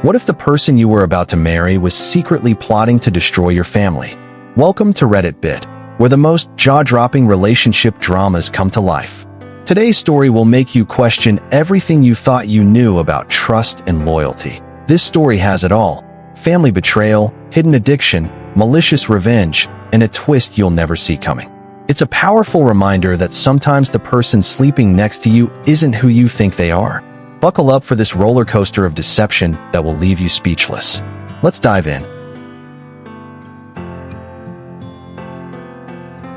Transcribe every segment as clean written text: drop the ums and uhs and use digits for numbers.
What if the person you were about to marry was secretly plotting to destroy your family? Welcome to Reddit, where the most jaw-dropping relationship dramas come to life. Today's story will make you question everything you thought you knew about trust and loyalty. This story has it all: family betrayal, hidden addiction, malicious revenge, and a twist you'll never see coming. It's a powerful reminder that sometimes the person sleeping next to you isn't who you think they are. Buckle up for this roller coaster of deception that will leave you speechless. Let's dive in.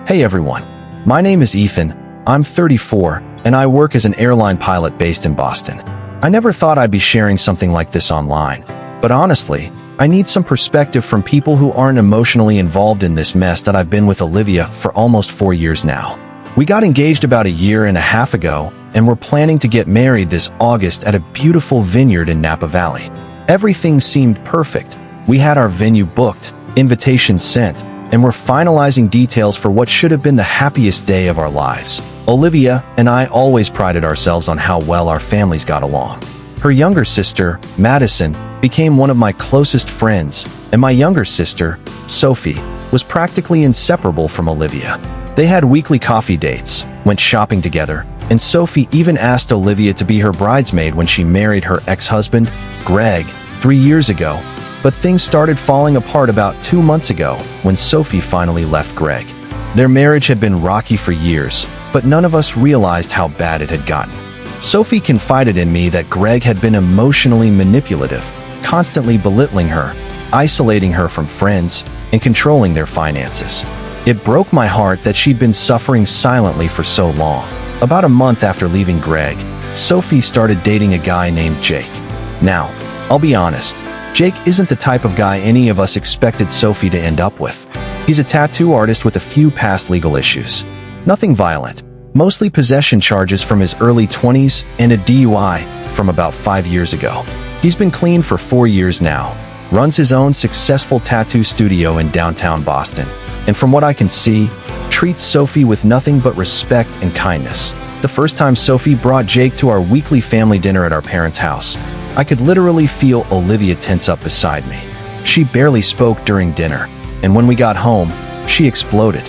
Hey everyone, my name is Ethan. I'm 34, and I work as an airline pilot based in Boston. I never thought I'd be sharing something like this online, but honestly, I need some perspective from people who aren't emotionally involved in this mess that I've been with Olivia for almost 4 years now. We got engaged about 1.5 years ago, and we're planning to get married this August at a beautiful vineyard in Napa Valley. Everything seemed perfect. We had our venue booked, invitations sent, and we're finalizing details for what should have been the happiest day of our lives. Olivia and I always prided ourselves on how well our families got along. Her younger sister, Madison, became one of my closest friends, and my younger sister, Sophie, was practically inseparable from Olivia. They had weekly coffee dates, went shopping together, and Sophie even asked Olivia to be her bridesmaid when she married her ex-husband, Greg, 3 years ago. But things started falling apart about 2 months ago when Sophie finally left Greg. Their marriage had been rocky for years, but none of us realized how bad it had gotten. Sophie confided in me that Greg had been emotionally manipulative, constantly belittling her, isolating her from friends, and controlling their finances. It broke my heart that she'd been suffering silently for so long. About a month after leaving Greg, Sophie started dating a guy named Jake. Now, I'll be honest, Jake isn't the type of guy any of us expected Sophie to end up with. He's a tattoo artist with a few past legal issues. Nothing violent, mostly possession charges from his early 20s and a DUI from about 5 years ago. He's been clean for 4 years now, runs his own successful tattoo studio in downtown Boston, and from what I can see, treats Sophie with nothing but respect and kindness. The first time Sophie brought Jake to our weekly family dinner at our parents' house, I could literally feel Olivia tense up beside me. She barely spoke during dinner, and when we got home, she exploded.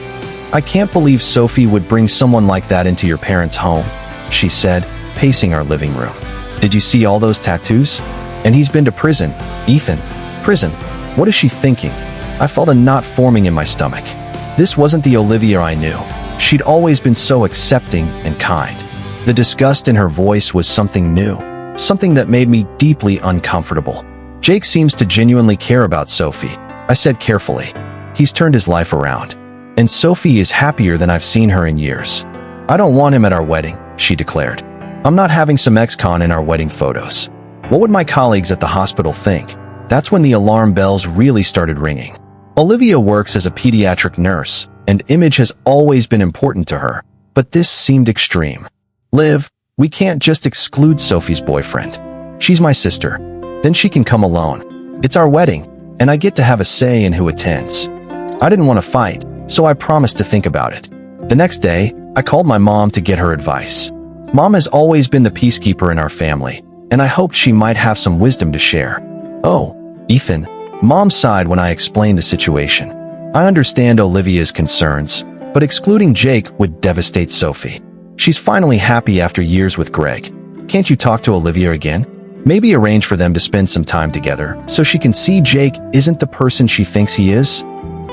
"I can't believe Sophie would bring someone like that into your parents' home," she said, pacing our living room. "Did you see all those tattoos? And he's been to prison. Ethan, prison. What is she thinking?" I felt a knot forming in my stomach. This wasn't the Olivia I knew. She'd always been so accepting and kind. The disgust in her voice was something new, something that made me deeply uncomfortable. "Jake seems to genuinely care about Sophie," I said carefully. "He's turned his life around, and Sophie is happier than I've seen her in years. I don't want him at our wedding," she declared. "I'm not having some ex-con in our wedding photos. What would my colleagues at the hospital think?" That's when the alarm bells really started ringing. Olivia works as a pediatric nurse, and image has always been important to her, but this seemed extreme. "Liv, we can't just exclude Sophie's boyfriend. She's my sister. Then she can come alone. It's our wedding, and I get to have a say in who attends." I didn't want to fight, so I promised to think about it. The next day, I called my mom to get her advice. Mom has always been the peacekeeper in our family, and I hoped she might have some wisdom to share. "Oh, Ethan," Mom sighed when I explained the situation. "I understand Olivia's concerns, but excluding Jake would devastate Sophie. She's finally happy after years with Greg. Can't you talk to Olivia again? Maybe arrange for them to spend some time together so she can see Jake isn't the person she thinks he is?"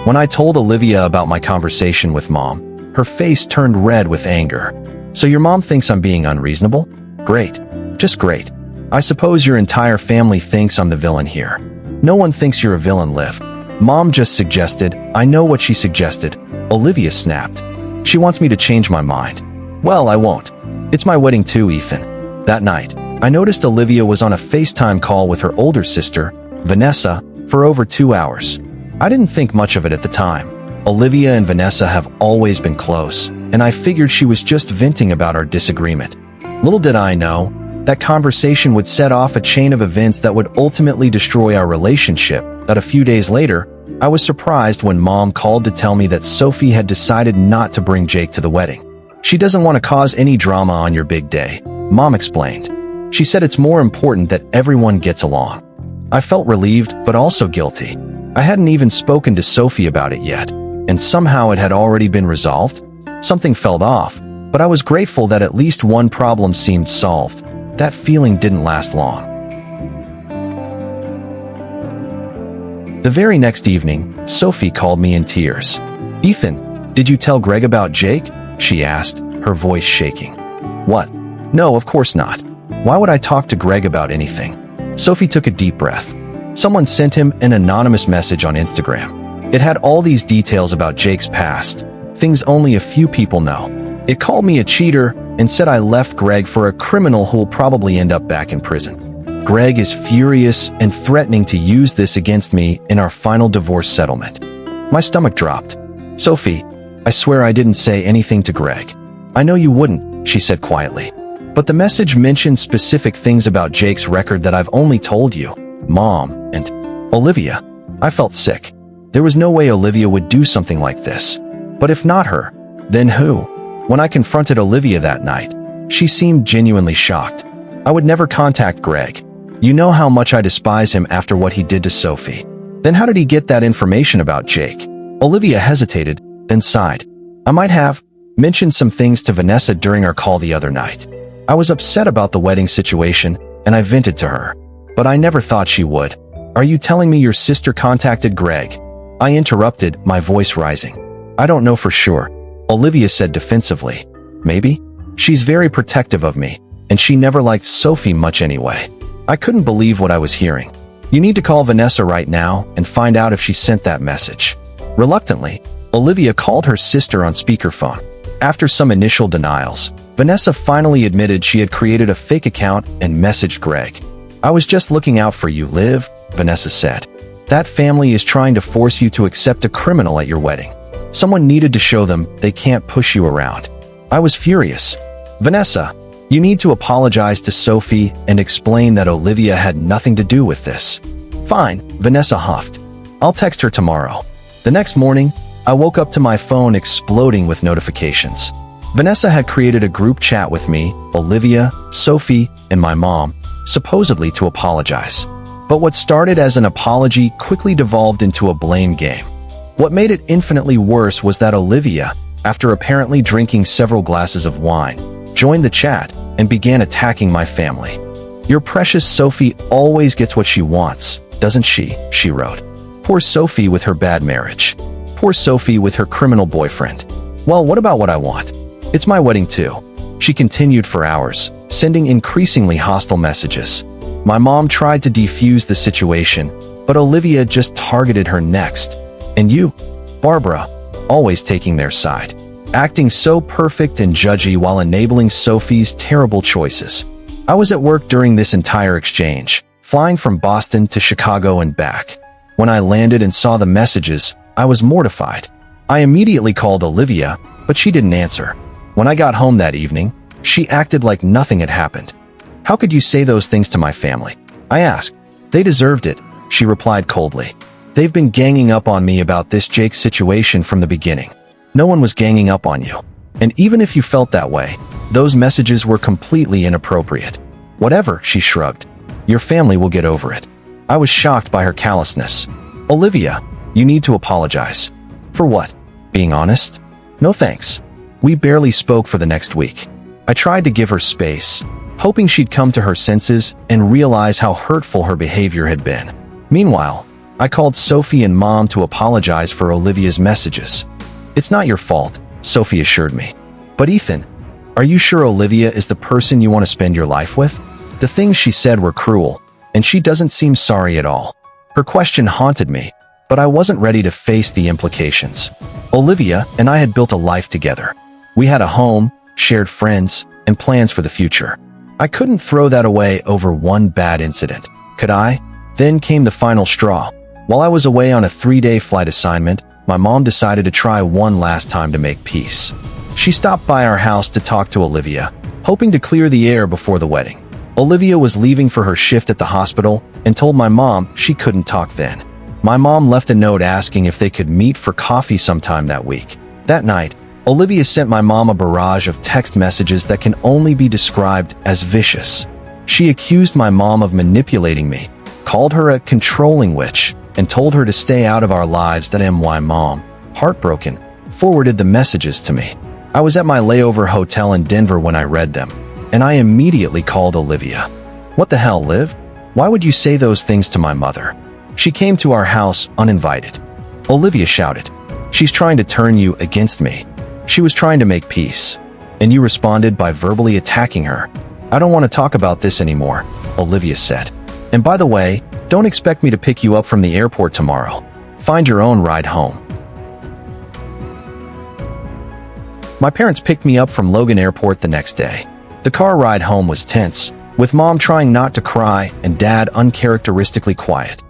When I told Olivia about my conversation with Mom, her face turned red with anger. "So your mom thinks I'm being unreasonable? Great. Just great. I suppose your entire family thinks I'm the villain here." "No one thinks you're a villain, Liv. Mom just suggested." "I know what she suggested," Olivia snapped. "She wants me to change my mind." "Well, I won't. It's my wedding too, Ethan." That night, I noticed Olivia was on a FaceTime call with her older sister, Vanessa, for over 2 hours. I didn't think much of it at the time. Olivia and Vanessa have always been close, and I figured she was just venting about our disagreement. Little did I know, that conversation would set off a chain of events that would ultimately destroy our relationship. That a few days later, I was surprised when Mom called to tell me that Sophie had decided not to bring Jake to the wedding. "She doesn't want to cause any drama on your big day," Mom explained. "She said it's more important that everyone gets along." I felt relieved, but also guilty. I hadn't even spoken to Sophie about it yet, and somehow it had already been resolved. Something felt off, but I was grateful that at least one problem seemed solved. That feeling didn't last long. The very next evening, Sophie called me in tears. "Ethan, did you tell Greg about Jake?" she asked, her voice shaking. "What? No, of course not. Why would I talk to Greg about anything?" Sophie took a deep breath. Someone sent him an anonymous message on Instagram. It had all these details about Jake's past, things only a few people know. It called me a cheater and said I left Greg for a criminal who'll probably end up back in prison. Greg is furious and threatening to use this against me in our final divorce settlement. My stomach dropped. "Sophie, I swear I didn't say anything to Greg." "I know you wouldn't," she said quietly. "But the message mentioned specific things about Jake's record that I've only told you, Mom, and Olivia." I felt sick. There was no way Olivia would do something like this. But if not her, then who? When I confronted Olivia that night, she seemed genuinely shocked. "I would never contact Greg. You know how much I despise him after what he did to Sophie." "Then how did he get that information about Jake?" Olivia hesitated, then sighed. "I might have mentioned some things to Vanessa during our call the other night. I was upset about the wedding situation, and I vented to her. But I never thought she would." "Are you telling me your sister contacted Greg?" I interrupted, my voice rising. "I don't know for sure," Olivia said defensively. "Maybe? She's very protective of me, and she never liked Sophie much anyway." I couldn't believe what I was hearing. "You need to call Vanessa right now and find out if she sent that message." Reluctantly, Olivia called her sister on speakerphone. After some initial denials, Vanessa finally admitted she had created a fake account and messaged Greg. "I was just looking out for you, Liv," Vanessa said. "That family is trying to force you to accept a criminal at your wedding. Someone needed to show them they can't push you around." I was furious. "Vanessa, you need to apologize to Sophie and explain that Olivia had nothing to do with this." "Fine," Vanessa huffed. "I'll text her tomorrow." The next morning, I woke up to my phone exploding with notifications. Vanessa had created a group chat with me, Olivia, Sophie, and my mom, supposedly to apologize. But what started as an apology quickly devolved into a blame game. What made it infinitely worse was that Olivia, after apparently drinking several glasses of wine, joined the chat and began attacking my family. "Your precious Sophie always gets what she wants, doesn't she?" she wrote. "Poor Sophie with her bad marriage. Poor Sophie with her criminal boyfriend. Well, what about what I want? It's my wedding too." She continued for hours, sending increasingly hostile messages. My mom tried to defuse the situation, but Olivia just targeted her next. "And you, Barbara," always taking their side, acting so perfect and judgy while enabling Sophie's terrible choices. I was at work during this entire exchange, flying from Boston to Chicago and back. When I landed and saw the messages, I was mortified. I immediately called Olivia, but she didn't answer. When I got home that evening, she acted like nothing had happened. "How could you say those things to my family?" I asked. "They deserved it," she replied coldly. "They've been ganging up on me about this Jake situation from the beginning." "No one was ganging up on you. And even if you felt that way, those messages were completely inappropriate." "Whatever," she shrugged. "Your family will get over it." I was shocked by her callousness. "Olivia, you need to apologize." "For what? Being honest?" "No thanks." We barely spoke for the next week. I tried to give her space, hoping she'd come to her senses and realize how hurtful her behavior had been. Meanwhile, I called Sophie and Mom to apologize for Olivia's messages. "It's not your fault," Sophie assured me. "But Ethan, are you sure Olivia is the person you want to spend your life with? The things she said were cruel, and she doesn't seem sorry at all." Her question haunted me, but I wasn't ready to face the implications. Olivia and I had built a life together. We had a home, shared friends, and plans for the future. I couldn't throw that away over one bad incident, could I? Then came the final straw. While I was away on a 3-day flight assignment, my mom decided to try one last time to make peace. She stopped by our house to talk to Olivia, hoping to clear the air before the wedding. Olivia was leaving for her shift at the hospital and told my mom she couldn't talk then. My mom left a note asking if they could meet for coffee sometime that week. That night, Olivia sent my mom a barrage of text messages that can only be described as vicious. She accused my mom of manipulating me, called her a controlling witch, and told her to stay out of our lives. That my mom, heartbroken, forwarded the messages to me. I was at my layover hotel in Denver when I read them, and I immediately called Olivia. "What the hell, Liv? Why would you say those things to my mother? She came to our house uninvited." Olivia shouted. "She's trying to turn you against me. She was trying to make peace. And you responded by verbally attacking her." "I don't want to talk about this anymore," Olivia said. "And by the way, don't expect me to pick you up from the airport tomorrow. Find your own ride home." My parents picked me up from Logan Airport the next day. The car ride home was tense, with Mom trying not to cry and Dad uncharacteristically quiet.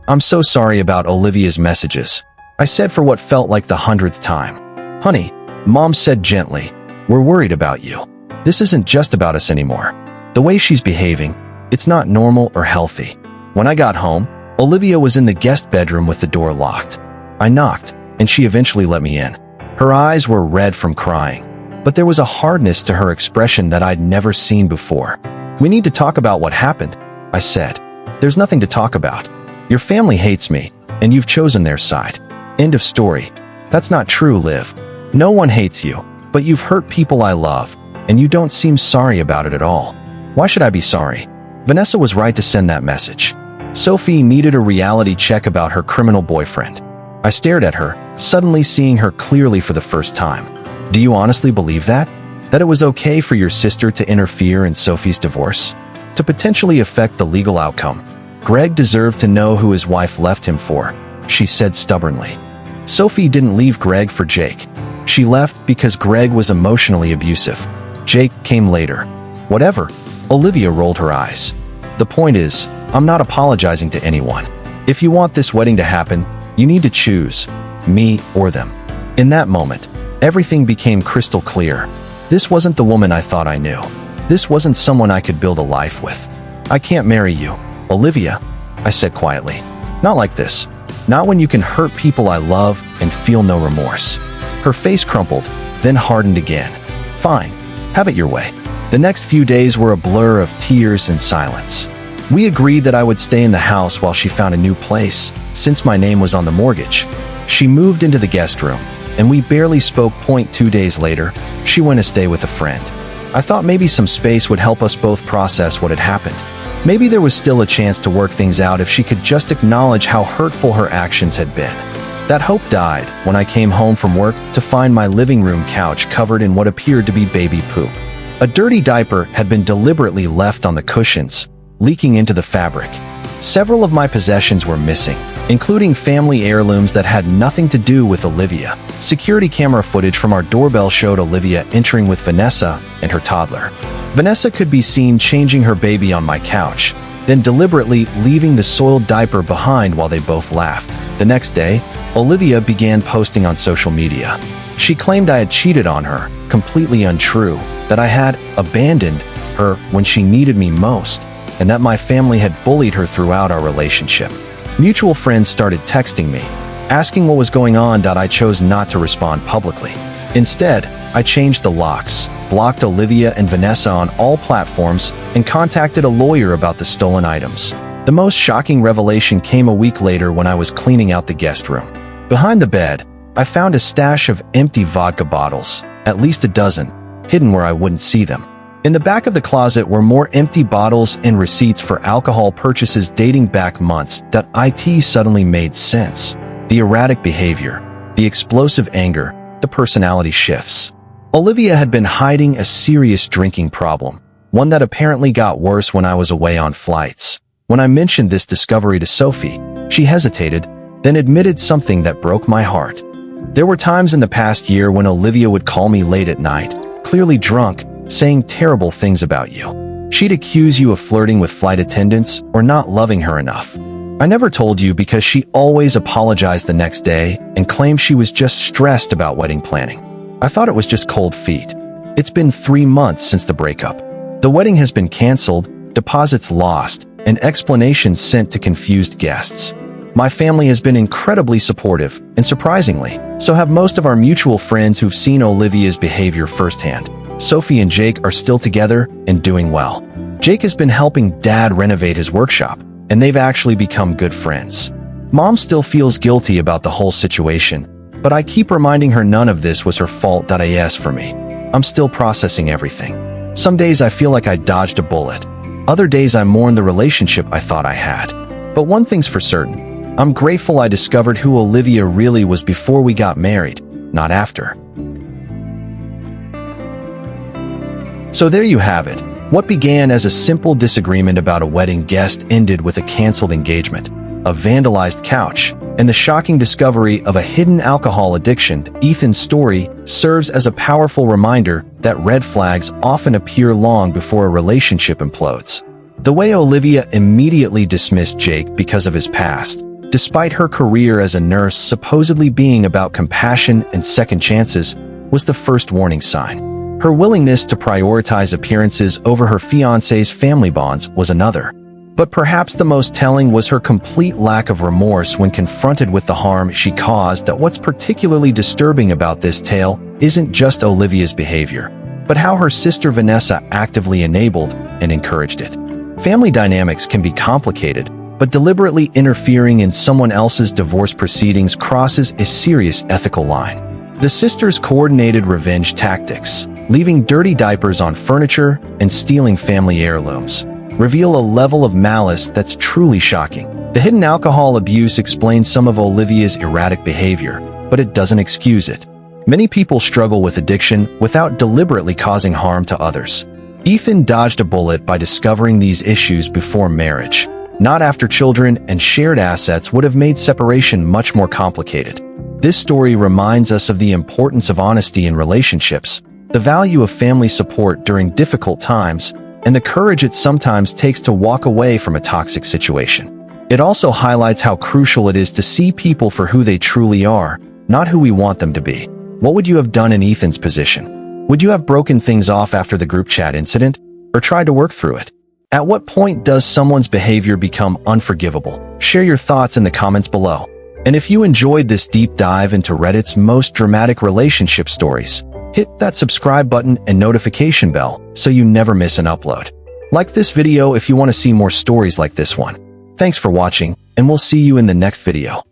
"I'm so sorry about Olivia's messages," I said for what felt like the 100th time. "Honey," Mom said gently, "we're worried about you. This isn't just about us anymore. The way she's behaving, it's not normal or healthy." When I got home, Olivia was in the guest bedroom with the door locked. I knocked, and she eventually let me in. Her eyes were red from crying, but there was a hardness to her expression that I'd never seen before. "We need to talk about what happened," I said. "There's nothing to talk about. Your family hates me, and you've chosen their side. End of story." "That's not true, Liv. No one hates you, but you've hurt people I love, and you don't seem sorry about it at all." "Why should I be sorry? Vanessa was right to send that message." Sophie needed a reality check about her criminal boyfriend. I stared at her, suddenly seeing her clearly for the first time. "Do you honestly believe that? That it was okay for your sister to interfere in Sophie's divorce? To potentially affect the legal outcome? Greg deserved to know who his wife left him for," she said stubbornly. "Sophie didn't leave Greg for Jake. She left because Greg was emotionally abusive. Jake came later." "Whatever." Olivia rolled her eyes. "The point is, I'm not apologizing to anyone. If you want this wedding to happen, you need to choose me or them." In that moment, everything became crystal clear. This wasn't the woman I thought I knew. This wasn't someone I could build a life with. "I can't marry you, Olivia," I said quietly. "Not like this. Not when you can hurt people I love and feel no remorse." Her face crumpled, then hardened again. "Fine. Have it your way." The next few days were a blur of tears and silence. We agreed that I would stay in the house while she found a new place, since my name was on the mortgage. She moved into the guest room, and we barely spoke. 2 days later, she went to stay with a friend. I thought maybe some space would help us both process what had happened. Maybe there was still a chance to work things out if she could just acknowledge how hurtful her actions had been. That hope died when I came home from work to find my living room couch covered in what appeared to be baby poop. A dirty diaper had been deliberately left on the cushions, leaking into the fabric. Several of my possessions were missing, including family heirlooms that had nothing to do with Olivia. Security camera footage from our doorbell showed Olivia entering with Vanessa and her toddler. Vanessa could be seen changing her baby on my couch, then deliberately leaving the soiled diaper behind while they both laughed. The next day, Olivia began posting on social media. She claimed I had cheated on her, completely untrue, that I had abandoned her when she needed me most, and that my family had bullied her throughout our relationship. Mutual friends started texting me, asking what was going on. I chose not to respond publicly. Instead, I changed the locks, blocked Olivia and Vanessa on all platforms, and contacted a lawyer about the stolen items. The most shocking revelation came a week later when I was cleaning out the guest room. Behind the bed, I found a stash of empty vodka bottles, at least a dozen, hidden where I wouldn't see them. In the back of the closet were more empty bottles and receipts for alcohol purchases dating back months. It suddenly made sense. The erratic behavior, the explosive anger, the personality shifts. Olivia had been hiding a serious drinking problem, one that apparently got worse when I was away on flights. When I mentioned this discovery to Sophie, she hesitated, then admitted something that broke my heart. There were times in the past year when Olivia would call me late at night, clearly drunk, saying terrible things about you. She'd accuse you of flirting with flight attendants or not loving her enough. I never told you because she always apologized the next day and claimed she was just stressed about wedding planning. I thought it was just cold feet. It's been 3 months since the breakup. The wedding has been canceled, deposits lost, and explanations sent to confused guests. My family has been incredibly supportive, and surprisingly, so have most of our mutual friends who've seen Olivia's behavior firsthand. Sophie and Jake are still together and doing well. Jake has been helping Dad renovate his workshop, and they've actually become good friends. Mom still feels guilty about the whole situation, but I keep reminding her none of this was her fault. As for me, I'm still processing everything. Some days I feel like I dodged a bullet. Other days I mourn the relationship I thought I had. But one thing's for certain, I'm grateful I discovered who Olivia really was before we got married, not after. So there you have it. What began as a simple disagreement about a wedding guest ended with a canceled engagement, a vandalized couch, and the shocking discovery of a hidden alcohol addiction. Ethan's story serves as a powerful reminder that red flags often appear long before a relationship implodes. The way Olivia immediately dismissed Jake because of his past, despite her career as a nurse supposedly being about compassion and second chances, was the first warning sign. Her willingness to prioritize appearances over her fiancé's family bonds was another. But perhaps the most telling was her complete lack of remorse when confronted with the harm she caused. What's particularly disturbing about this tale isn't just Olivia's behavior, but how her sister Vanessa actively enabled and encouraged it. Family dynamics can be complicated, but deliberately interfering in someone else's divorce proceedings crosses a serious ethical line. The sisters' coordinated revenge tactics, leaving dirty diapers on furniture and stealing family heirlooms, reveal a level of malice that's truly shocking. The hidden alcohol abuse explains some of Olivia's erratic behavior, but it doesn't excuse it. Many people struggle with addiction without deliberately causing harm to others. Ethan dodged a bullet by discovering these issues before marriage. Not after children and shared assets would have made separation much more complicated. This story reminds us of the importance of honesty in relationships, the value of family support during difficult times, and the courage it sometimes takes to walk away from a toxic situation. It also highlights how crucial it is to see people for who they truly are, not who we want them to be. What would you have done in Ethan's position? Would you have broken things off after the group chat incident, or tried to work through it? At what point does someone's behavior become unforgivable? Share your thoughts in the comments below. And if you enjoyed this deep dive into Reddit's most dramatic relationship stories, hit that subscribe button and notification bell so you never miss an upload. Like this video if you want to see more stories like this one. Thanks for watching, and we'll see you in the next video.